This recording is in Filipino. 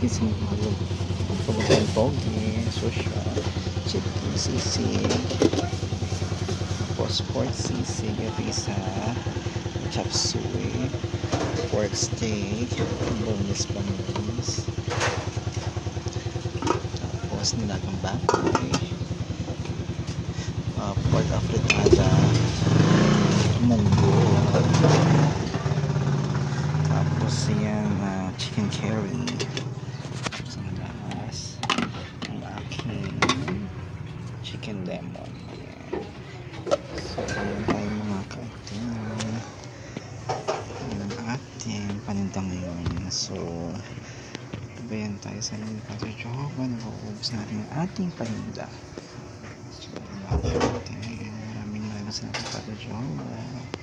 Isang mahal. Pagkain pogi, social, chicken sisig, tapos pork sisig, ito isa, chop suey, pork steak, boneless bangus, tapos nilagang baboy, pork afritada, munggo, tapos yan, chicken curry. Chicken lemon. Ayan. So, ayan tayo mga kaibigan. Ayan ang ating paninda ngayon. So, bayan tayo sa inyo Padre Jehovah. Nakaubos natin ang ating paninda. So, maraming salamat Padre Jehovah.